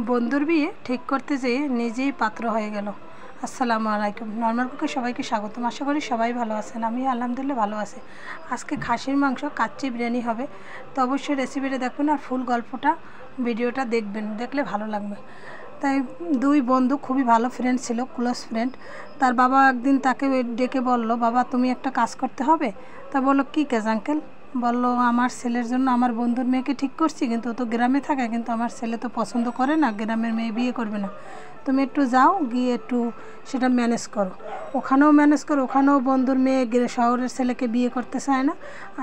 বন্ধুর বিয়ে ঠিক করতে যেয়ে নিজেই পাত্র হয়ে গেল। আসসালামু আলাইকুম। নর্মাল কুকে সবাইকে স্বাগতম। আশা করি সবাই ভালো আছেন। আমি আলহামদুলিল্লাহ ভালো আছি। আজকে খাসির মাংস কাচ্চি বিরিয়ানি হবে, তো অবশ্যই রেসিপিটা দেখবেন আর ফুল গল্পটা ভিডিওটা দেখবেন, দেখলে ভালো লাগবে। তাই দুই বন্ধু খুবই ভালো ফ্রেন্ড ছিল, ক্লোজ ফ্রেন্ড। তার বাবা একদিন তাকে ডেকে বলল, বাবা তুমি একটা কাজ করতে হবে। তা বললো, কী কাজ আঙ্কেল? বললো, আমার ছেলের জন্য আমার বন্ধুর মেয়েকে ঠিক করছি, কিন্তু ও তো গ্রামে থাকে, কিন্তু আমার ছেলে তো পছন্দ করে না, গ্রামের মেয়ে বিয়ে করবে না। তুমি একটু যাও, গিয়ে একটু সেটা ম্যানেজ করো, ওখানেও ম্যানেজ করো, ওখানেও বন্ধুর মেয়ে শহরের ছেলেকে বিয়ে করতে চায় না,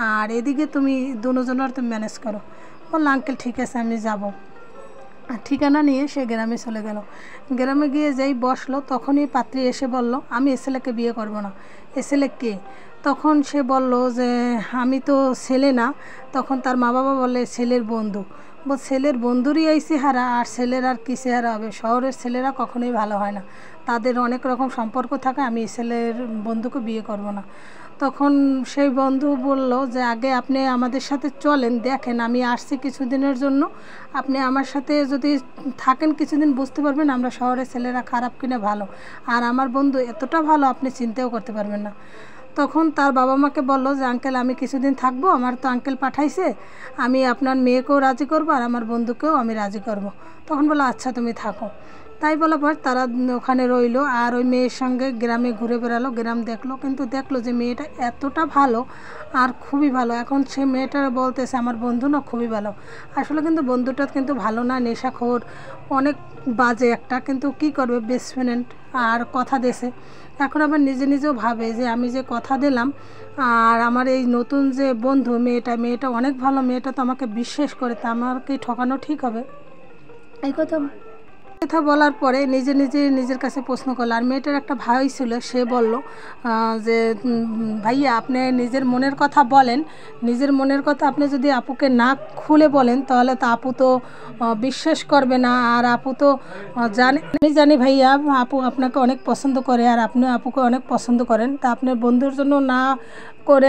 আর এদিকে তুমি দুজনের তুমি ম্যানেজ করো। বললো, আঙ্কেল ঠিক আছে, আমি যাব। ঠিকানা নিয়ে সে গ্রামে চলে গেল। গ্রামে গিয়ে যেই বসলো, তখনই পাত্রী এসে বলল, আমি এ ছেলেকে বিয়ে করব না। এ ছেলে কে? তখন সে বলল যে আমি তো ছেলে না। তখন তার মা বাবা বলে, ছেলের বন্ধু। ছেলের বন্ধুরই এই চেহারা, আর ছেলের আর কী চেহারা হবে? শহরের ছেলেরা কখনোই ভালো হয় না, তাদের অনেক রকম সম্পর্ক থাকে, আমি এই ছেলের বন্ধুকে বিয়ে করব না। তখন সেই বন্ধু বলল যে আগে আপনি আমাদের সাথে চলেন, দেখেন আমি আসছি কিছুদিনের জন্য, আপনি আমার সাথে যদি থাকেন কিছুদিন বুঝতে পারবেন আমরা শহরের ছেলেরা খারাপ কিনা ভালো, আর আমার বন্ধু এতটা ভালো আপনি চিন্তাও করতে পারবেন না। তখন তার বাবা মাকে বলল যে আঙ্কেল আমি কিছুদিন থাকবো, আমার তো আঙ্কেল পাঠাইছে, আমি আপনার মেয়েকেও রাজি করবো আর আমার বন্ধুকেও আমি রাজি করব। তখন বললো, আচ্ছা তুমি থাকো। তাই বলার পর তারা ওখানে রইলো, আর ওই মেয়ের সঙ্গে গ্রামে ঘুরে বেড়ালো, গ্রাম দেখলো, কিন্তু দেখলো যে মেয়েটা এতটা ভালো আর খুবই ভালো। এখন সে মেয়েটা বলতেছে আমার বন্ধু না খুবই ভালো, আসলে কিন্তু বন্ধুটা কিন্তু ভালো না, নেশাখোর, অনেক বাজে একটা, কিন্তু কি করবে, বেস্ট ফ্রেন্ড আর কথা দেছে। এখন আবার নিজে নিজেও ভাবে যে আমি যে কথা দিলাম, আর আমার এই নতুন যে বন্ধু মেয়েটা অনেক ভালো, মেয়েটা তো আমাকে বিশ্বাস করে, তা আমাকে ঠকানো ঠিক হবে? এই কথা বলার পরে নিজের কাছে প্রশ্ন করলো। আর মেয়েটার একটা ভাই ছিল, সে বলল যে ভাইয়া আপনি নিজের মনের কথা বলেন, নিজের মনের কথা আপনি যদি আপুকে না খুলে বলেন তাহলে তো আপু তো বিশ্বাস করবে না, আর আপু তো আমি জানি ভাইয়া আপু আপনাকে অনেক পছন্দ করে, আর আপনিও আপুকে অনেক পছন্দ করেন, তা আপনার বন্ধুর জন্য না করে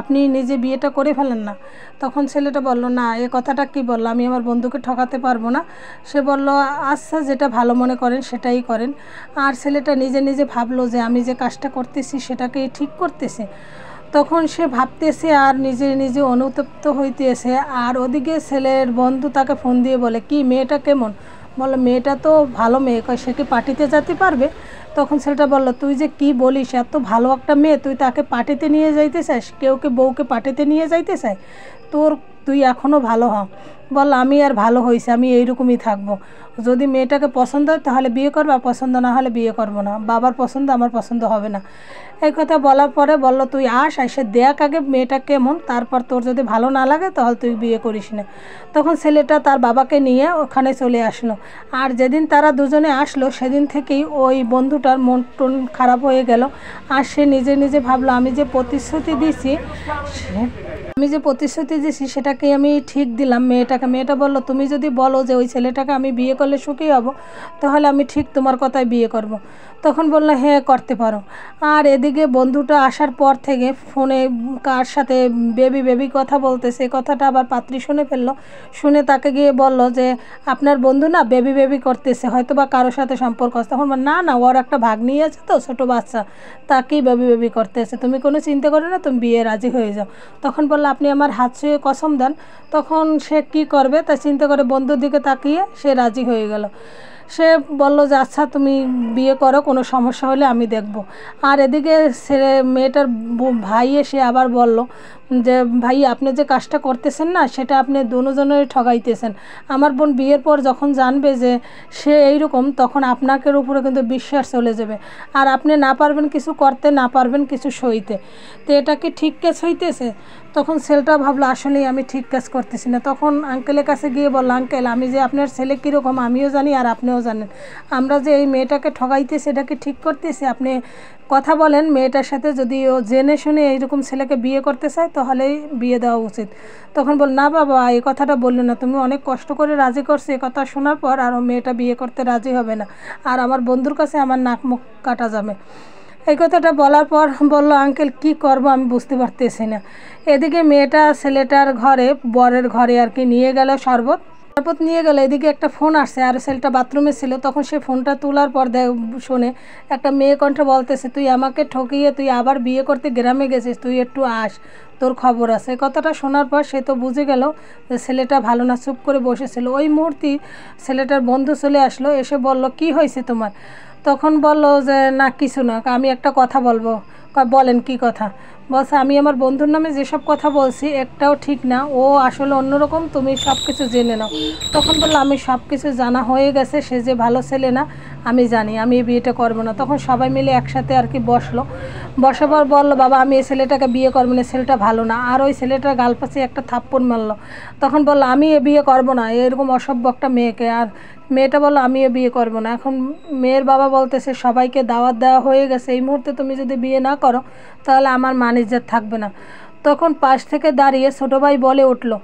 আপনি নিজে বিয়েটা করে ফেলেন না। তখন ছেলেটা বলল, না এ কথাটা কি বললো, আমি আমার বন্ধুকে ঠকাতে পারবো না। সে বলল, আচ্ছা যেটা ভালো মনে করেন সেটাই করেন। আর ছেলেটা নিজে ভাবলো যে আমি যে কাজটা করতেছি সেটাকেই ঠিক করতেছে। তখন সে ভাবতেছে আর নিজে অনুতপ্ত হইতেছে। আর ওদিকে ছেলের বন্ধু তাকে ফোন দিয়ে বলে, কি মেয়েটা কেমন? বললো, মেয়েটা তো ভালো মেয়ে, সে কি পার্টিতে যেতে পারবে? তখন ছেলেটা বললো, তুই যে কি বলিস, এত ভালো একটা মেয়ে তুই তাকে পার্টিতে নিয়ে যাইতে চাস? কেউকে বউকে পার্টিতে নিয়ে যাইতে চায়? তুই এখনও ভালো হ। বল, আমি আর ভালো হয়েছে, আমি এইরকমই থাকবো, যদি মেয়েটাকে পছন্দ হয় তাহলে বিয়ে করবো, আর পছন্দ না হলে বিয়ে করবো না, বাবার পছন্দ আমার পছন্দ হবে না। এই কথা বলার পরে বলল, তুই এসে দেখ আগে মেয়েটা কেমন, তারপর তোর যদি ভালো না লাগে তাহলে তুই বিয়ে করিস না। তখন ছেলেটা তার বাবাকে নিয়ে ওখানে চলে আসলো। আর যেদিন তারা দুজনে আসলো সেদিন থেকেই ওই বন্ধুটার মন টন খারাপ হয়ে গেল। আর সে নিজে ভাবলো, আমি যে প্রতিশ্রুতি দিছি সেটাকে আমি ঠিক দিলাম মেয়েটাকে। মেয়েটা বলল, তুমি যদি বলো যে ওই ছেলেটাকে আমি বিয়ে করলে সুখী হব, তাহলে আমি ঠিক তোমার কথায় বিয়ে করব। তখন বললো, হ্যাঁ করতে পারো। আর এদিকে বন্ধুটা আসার পর থেকে ফোনে কার সাথে বেবি কথা বলতেছে, কথাটা আবার পাত্রী শুনে ফেললো। শুনে তাকে গিয়ে বলল যে আপনার বন্ধু না বেবি করতেছে, হয়তো বা কারোর সাথে সম্পর্ক আছে। তখন না ওর একটা ভাগ্নি আছে তো, ছোটো বাচ্চা, তাকেই বেবি করতেছে, তুমি কোনো চিন্তা করো না, তুমি বিয়ে রাজি হয়ে যাও। তখন বললো, আপনি আমার হাত ছুঁয়ে কসম দেন। তখন সে কি করবে তা চিন্তা করে বন্ধুর দিকে তাকিয়ে সে রাজি হয়ে গেল। সে বলল যে আচ্ছা তুমি বিয়ে করো, কোনো সমস্যা হলে আমি দেখব। আর এদিকে মেয়েটার ভাই এসে আবার বলল যে ভাই আপনি যে কাজটা করতেছেন না, সেটা আপনি দুজনেরই ঠগাইতেছেন। আমার বোন বিয়ের পর যখন জানবে যে সে এইরকম, তখন আপনাদের উপরে কিন্তু বিশ্বাস চলে যাবে, আর আপনি না পারবেন কিছু করতে, না পারবেন কিছু সইতে। তো এটা কি ঠিক কাজ হইতেছে? তখন ছেলেটা ভাবলো, আসলেই আমি ঠিক কাজ করতেছি না। তখন আঙ্কেলের কাছে গিয়ে বললো, আঙ্কেল আমি যে আপনার ছেলে কীরকম আমিও জানি আর আপনিও জানেন, আমরা যে এই মেয়েটাকে ঠগাইতেছি এটাকে ঠিক করতেছি, আপনি কথা বলেন মেয়েটার সাথে, যদি ও জেনে শুনে এইরকম ছেলেকে বিয়ে করতে চায় তাহলেই বিয়ে দেওয়া উচিত। তখন বল, না বাবা এই কথাটা বললো না, তুমি অনেক কষ্ট করে রাজি করছো, এই কথা শোনার পর আর ও মেয়েটা বিয়ে করতে রাজি হবে না, আর আমার বন্ধুর কাছে আমার নাক মুখ কাটা যাবে। এই কথাটা বলার পর বলল, আঙ্কেল কি করব আমি বুঝতে পারতেছি না। এদিকে মেয়েটা ছেলেটার ঘরে, বরের ঘরে আর কি নিয়ে গেল শরবত। তারপর নিয়ে গেল, এদিকে একটা ফোন আসছে আর ছেলেটা বাথরুমে ছিল। তখন সে ফোনটা তোলার পর শোনে একটা মেয়ে কণ্ঠে বলতেছে, তুই আমাকে ঠকিয়ে তুই আবার বিয়ে করতে গ্রামে গেছিস, তুই একটু আস, তোর খবর আছে। কথাটা শোনার পর সে তো বুঝে গেল যে ছেলেটা ভালো না, চুপ করে বসেছিল। ওই মুহূর্তেই ছেলেটার বন্ধু চলে আসলো, এসে বলল, কি হয়েছে তোমার? তখন বলল যে না কিছু না, আমি একটা কথা বলবো। বলেন কি কথা? বলছে, আমি আমার বন্ধুর নামে যেসব কথা বলছি একটাও ঠিক না, ও আসলে অন্যরকম, তুমি সব কিছু জেনে নাও। তখন বললো, আমি সব কিছু জানা হয়ে গেছে, সে যে ভালো ছেলে না আমি জানি, আমি এই বিয়েটা করবো না। তখন সবাই মিলে একসাথে আর কি বসলো, বসাবার বললো, বাবা আমি এই ছেলেটাকে বিয়ে করবো না, ছেলেটা ভালো না। আর ওই ছেলেটার গাল পাশে একটা থাপ্পড় মারলো। তখন বললো, আমি এ বিয়ে করবো না, এরকম অসভ্য একটা মেয়েকে। আর মেয়েটা বললো, আমি এ বিয়ে করবো না। এখন মেয়ের বাবা বলতেছে, সবাইকে দাওয়াত দেওয়া হয়ে গেছে, এই মুহূর্তে তুমি যদি বিয়ে না করো তাহলে আমার মান ইজ্জত থাকবে না। তখন পাশ থেকে দাঁড়িয়ে ছোটো ভাই বলে উঠলো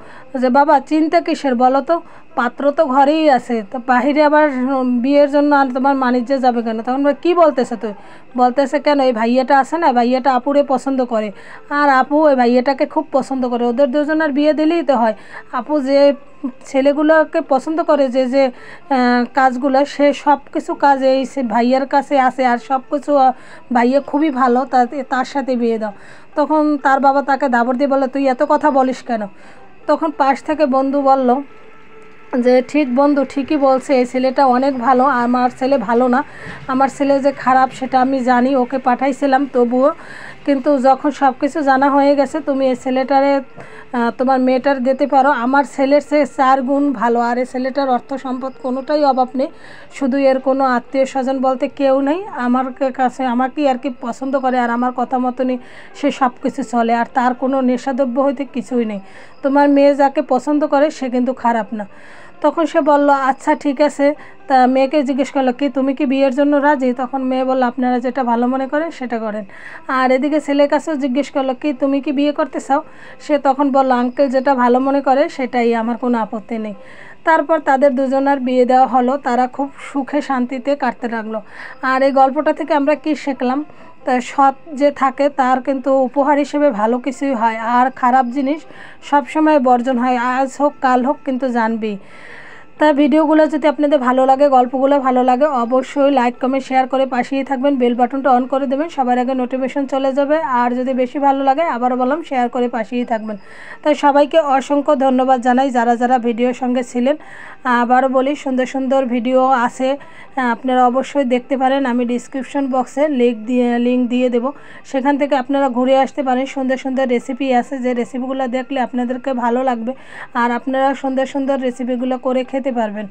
যে, বাবা চিন্তা কিসের বলো তো, পাত্র তো ঘরেই আছে, তো বাহিরে আবার বিয়ের জন্য আর তোমার বাণিজ্যে যাবে কেন? তখন কী বলতেছে তুই? বলতেছে, কেন এই ভাইয়াটা আছে না, ভাইয়াটা আপুরে পছন্দ করে, আর আপু ওই ভাইয়াটাকে খুব পছন্দ করে, ওদের দুজনের বিয়ে দিলেই তো হয়। আপু যে ছেলেগুলোকে পছন্দ করে, যে যে কাজগুলো, সে সব কিছু কাজ এই ভাইয়ার কাছে আছে, আর সব কিছু ভাইয়া খুবই ভালো, তার সাথে বিয়ে দাও। তখন তার বাবা তাকে দাবড় দিয়ে বলে, তুই এত কথা বলিস কেন? তখন পাশ থেকে বন্ধু বলল যে, ঠিক বন্ধু ঠিকই বলছে, এই ছেলেটা অনেক ভালো, আমার ছেলে ভালো না, আমার ছেলে যে খারাপ সেটা আমি জানি, ওকে পাঠাইছিলাম তবুও, কিন্তু যখন সব কিছু জানা হয়ে গেছে তুমি এই ছেলেটারে তোমার মেয়েটার দিতে পারো, আমার ছেলের সে 4 গুণ ভালো। আর এই ছেলেটার অর্থ সম্পদ কোনোটাই অভাব নেই, শুধু এর কোনো আত্মীয় স্বজন বলতে কেউ নেই, আমার কাছে আমাকেই আর কি পছন্দ করে, আর আমার কথা মতনই সে সব কিছু চলে, আর তার কোনো নেশাদ্রব্য হইতে কিছুই নেই। তোমার মেয়ে যাকে পছন্দ করে সে কিন্তু খারাপ না। তখন সে বলল, আচ্ছা ঠিক আছে। তা মেয়েকে জিজ্ঞেস করলো, কি তুমি কি বিয়ের জন্য রাজি? তখন মেয়ে বলল, আপনারা যেটা ভালো মনে করেন সেটা করেন। আর এদিকে ছেলের কাছেও জিজ্ঞেস করলো, কি তুমি কি বিয়ে করতে চাও? সে তখন বলল, আঙ্কেল যেটা ভালো মনে করে সেটাই, আমার কোনো আপত্তি নেই। তারপর তাদের দুজনের বিয়ে দেওয়া হলো, তারা খুব সুখে শান্তিতে কাটতে লাগলো। আর এই গল্পটা থেকে আমরা কি শিখলাম? তা সৎ যে থাকে তার কিন্তু উপহার হিসেবে ভালো কিছুই হয়, আর খারাপ জিনিস সবসময় বর্জন হয়, আজ হোক কাল হোক, কিন্তু জানবি। তা ভিডিওগুলো যদি আপনাদের ভালো লাগে, গল্পগুলো ভালো লাগে, অবশ্যই লাইক কমেন্ট শেয়ার করে পাশেই থাকবেন, বেল বাটনটা অন করে দেবেন, সবার আগে নোটিফিকেশন চলে যাবে। আর যদি বেশি ভালো লাগে আবারও বললাম, শেয়ার করে পাশেই থাকবেন। তাই সবাইকে অসংখ্য ধন্যবাদ জানাই যারা যারা ভিডিওর সঙ্গে ছিলেন। আবারও বলি, সুন্দর সুন্দর ভিডিও আছে, আপনারা অবশ্যই দেখতে পারেন। আমি ডিসক্রিপশন বক্সে লিঙ্ক দিয়ে দেবো, সেখান থেকে আপনারা ঘুরে আসতে পারেন। সুন্দর সুন্দর রেসিপি আছে, যে রেসিপিগুলো দেখলে আপনাদেরকে ভালো লাগবে, আর আপনারা সুন্দর সুন্দর রেসিপিগুলো করে খেতে পারবেন।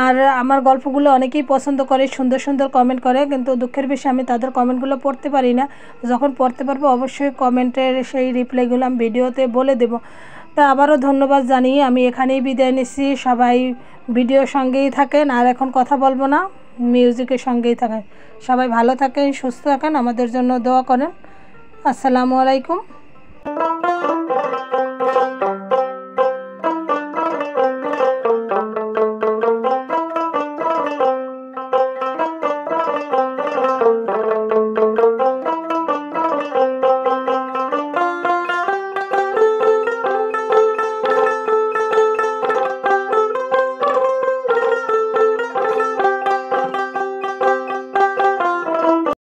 আর আমার গল্পগুলো অনেকেই পছন্দ করে, সুন্দর সুন্দর কমেন্ট করে, কিন্তু দুঃখের বিষয়ে আমি তাদের কমেন্টগুলো পড়তে পারি না। যখন পড়তে পারবো অবশ্যই কমেন্টের সেই রিপ্লাইগুলো আমি ভিডিওতে বলে দেব। তা আবারও ধন্যবাদ জানিয়ে আমি এখানেই বিদায় নিচ্ছি। সবাই ভিডিওর সঙ্গেই থাকেন, আর এখন কথা বলবো না, মিউজিকের সঙ্গেই থাকেন। সবাই ভালো থাকেন, সুস্থ থাকেন, আমাদের জন্য দোয়া করেন। আসসালামু আলাইকুম।